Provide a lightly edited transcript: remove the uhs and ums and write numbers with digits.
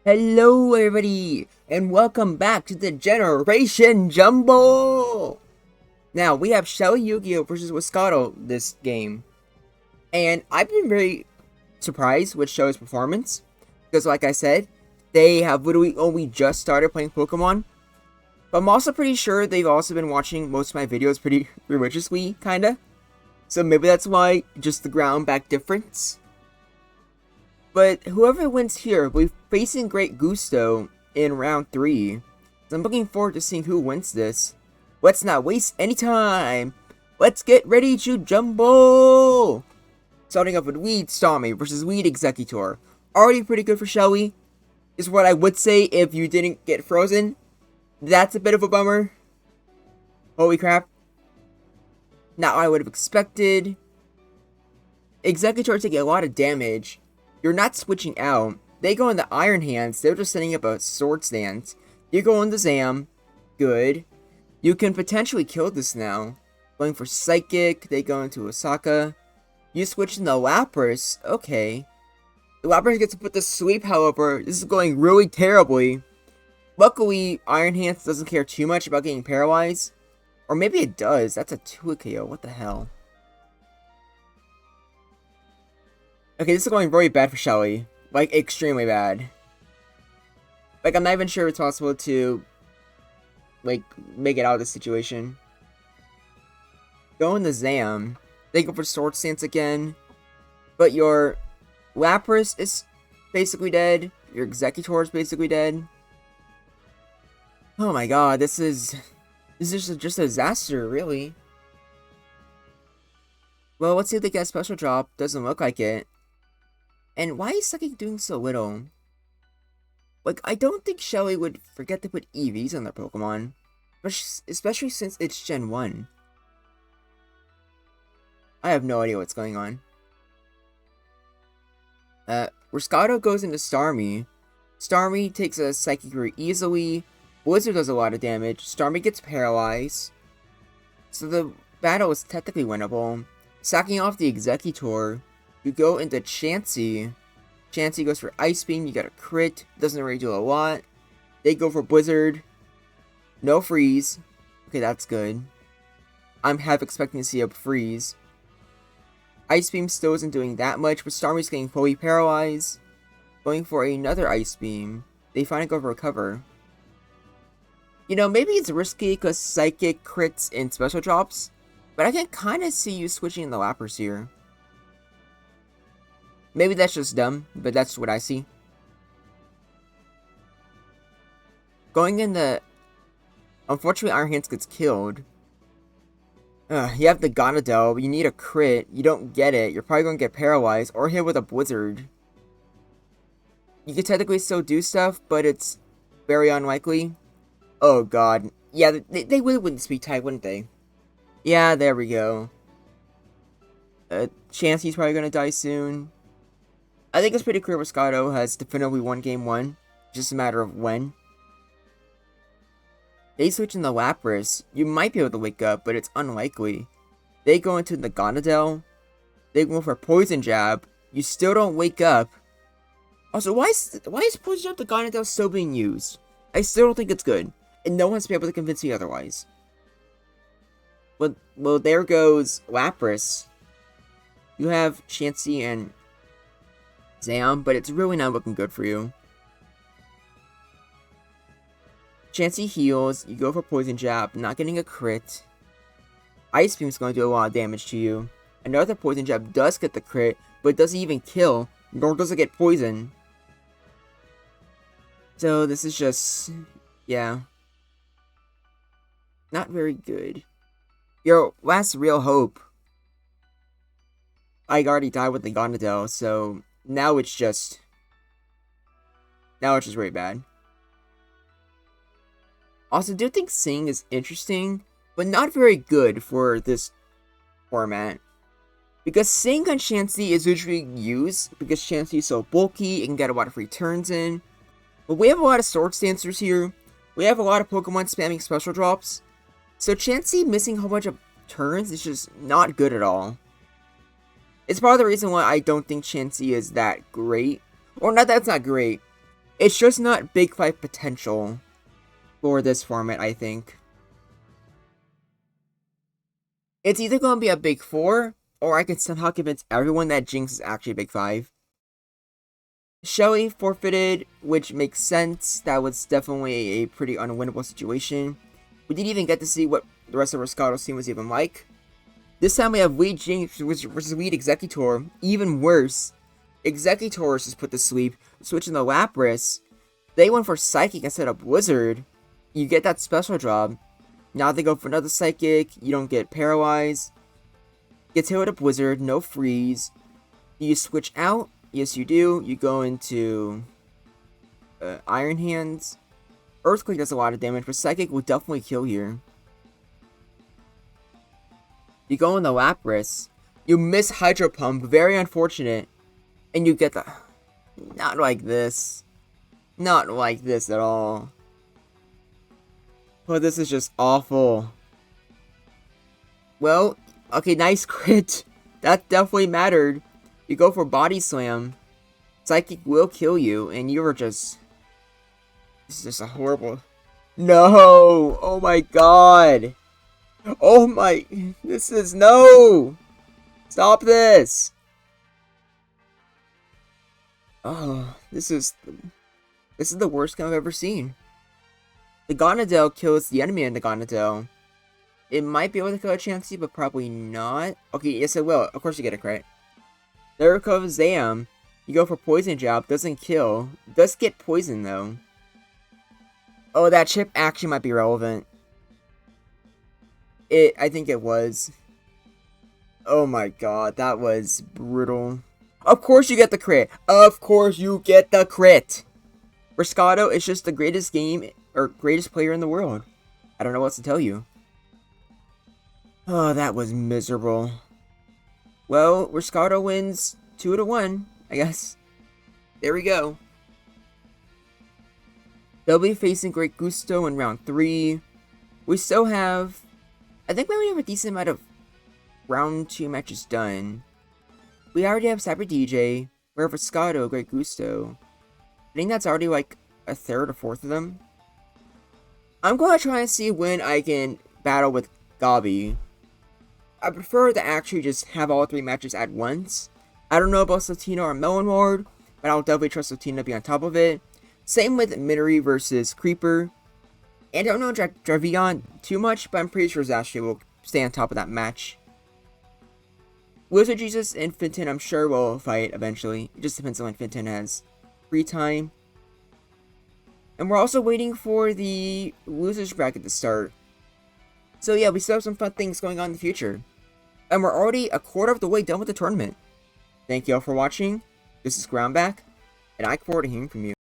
Hello everybody, and welcome back to the Generation Jumble! Now, we have Shelly Yu-Gi-Oh! Versus Wascato this game. And I've been very surprised with Shelly's performance. Because like I said, they have literally only just started playing Pokemon. But I'm also pretty sure they've also been watching most of my videos pretty religiously, kinda. So maybe that's why, just the ground back difference. But whoever wins here will be facing Great Gusto in round 3. So I'm looking forward to seeing who wins this. Let's not waste any time. Let's get ready to jumble! Starting off with Weed Stormy versus Weed Executor. Already pretty good for Shelly, is what I would say if you didn't get frozen. That's a bit of a bummer. Holy crap. Not what I would have expected. Executor taking a lot of damage. You're not switching out. They go into Iron Hands. They're just setting up a Sword Stance. You go into Zam. Good. You can potentially kill this now. Going for Psychic. They go into Osaka. You switch into Lapras. Okay. The Lapras gets to put the sweep, however. This is going really terribly. Luckily, Iron Hands doesn't care too much about getting paralyzed. Or maybe it does. That's a 2 KO. What the hell? Okay, this is going very bad for Shelly. Like, extremely bad. Like, I'm not even sure it's possible to, like, make it out of this situation. Go into Zam. They go for Sword Stance again. But your Lapras is basically dead. Your Executor is basically dead. Oh my god, this is just a disaster, really. Well, let's see if they get a special drop. Doesn't look like it. And why is Psychic doing so little? Like, I don't think Shelly would forget to put EVs on their Pokemon. Especially since it's Gen 1. I have no idea what's going on. Wascato goes into Starmie. Starmie takes a Psychic very easily. Blizzard does a lot of damage. Starmie gets paralyzed. So the battle is technically winnable. Sacking off the Executor. You go into Chansey. Chansey goes for Ice Beam. You got a crit. Doesn't really do a lot. They go for Blizzard. No freeze. Okay, that's good. I'm half expecting to see a freeze. Ice Beam still isn't doing that much, but Starmie's getting fully paralyzed. Going for another Ice Beam. They finally go for Recover. You know, maybe it's risky because Psychic crits in special drops, but I can kind of see you switching the Lapras here. Maybe that's just dumb, but that's what I see. Going in the... Unfortunately, Iron Hands gets killed. You have the Gonadel, but you need a crit. You don't get it. You're probably going to get paralyzed or hit with a Blizzard. You could technically still do stuff, but it's very unlikely. Oh god. Yeah, they really wouldn't speak type, wouldn't they? Yeah, there we go. Chansey's probably going to die soon. I think it's pretty clear Wascato has definitively won game 1. Just a matter of when. They switch into Lapras. You might be able to wake up, but it's unlikely. They go into the Gonadel. They go for Poison Jab. You still don't wake up. Also, why is Poison Jab the Gonadel still being used? I still don't think it's good. And no one's been able to convince me otherwise. Well, there goes Lapras. You have Chansey and Zam, but it's really not looking good for you. Chansey heals, you go for Poison Jab, not getting a crit. Ice Beam's going to do a lot of damage to you. Another Poison Jab does get the crit, but it doesn't even kill, nor does it get poison. So this is just... yeah. Not very good. Your last real hope. I already died with the Gonadel, so... Now it's just really bad. Also, I do think Sing is interesting, but not very good for this format. Because Sing on Chansey is usually used, because Chansey is so bulky, it can get a lot of free turns in. But we have a lot of Sword Stancers here. We have a lot of Pokemon spamming special drops. So Chansey missing a whole bunch of turns is just not good at all. It's part of the reason why I don't think Chansey is that great. Or not that it's not great. It's just not Big 5 potential for this format, I think. It's either going to be a Big 4, or I can somehow convince everyone that Jinx is actually a Big 5. Shelly forfeited, which makes sense. That was definitely a pretty unwinnable situation. We didn't even get to see what the rest of Roscado's team was even like. This time we have Weed Jinx versus Weed Executor. Even worse. Executor is just put to sleep, switching to Lapras. They went for Psychic instead of Blizzard. You get that special job. Now they go for another Psychic. You don't get paralyzed. Gets hit with a Blizzard, no freeze. Do you switch out? Yes, you do. You go into Iron Hands. Earthquake does a lot of damage, but Psychic will definitely kill here. You go into Lapras. You miss Hydro Pump, very unfortunate. And you get the... Not like this. Not like this at all. Oh, this is just awful. Well, okay, nice crit. That definitely mattered. You go for Body Slam. Psychic will kill you, and you were just... This is just a horrible... No! Oh my god! Oh my... This is... No! Stop this! Oh, this is the worst game I've ever seen. The Gonadel kills the enemy in the Gonadel. It might be able to kill a Chansey, but probably not. Okay, yes it will. Of course you get it correct. There goes Zam. You go for Poison Jab. Doesn't kill. Does get poison though. Oh, that chip actually might be relevant. I think it was. Oh my god, that was brutal. Of course you get the crit. Of course you get the crit. Roscado is just the greatest game, or greatest player in the world. I don't know what else to tell you. Oh, that was miserable. Well, Roscado wins 2-1, I guess. There we go. They'll be facing Great Gusto in round 3. We still have... I think we have a decent amount of round 2 matches done. We already have Cyber DJ. We have Roscado, Great Gusto. I think that's already like a third or fourth of them. I'm going to try and see when I can battle with Gabi. I prefer to actually just have all 3 matches at once. I don't know about Latina or Melon Ward, but I'll definitely trust Latina to be on top of it. Same with Minori versus Creeper. And I don't know Dravion too much, but I'm pretty sure Zashi will stay on top of that match. Wizard Jesus and Finton I'm sure will fight eventually. It just depends on when Finton has free time. And we're also waiting for the losers bracket to start. So yeah, we still have some fun things going on in the future. And we're already a quarter of the way done with the tournament. Thank you all for watching. This is Groundback, and I look forward to hearing from you.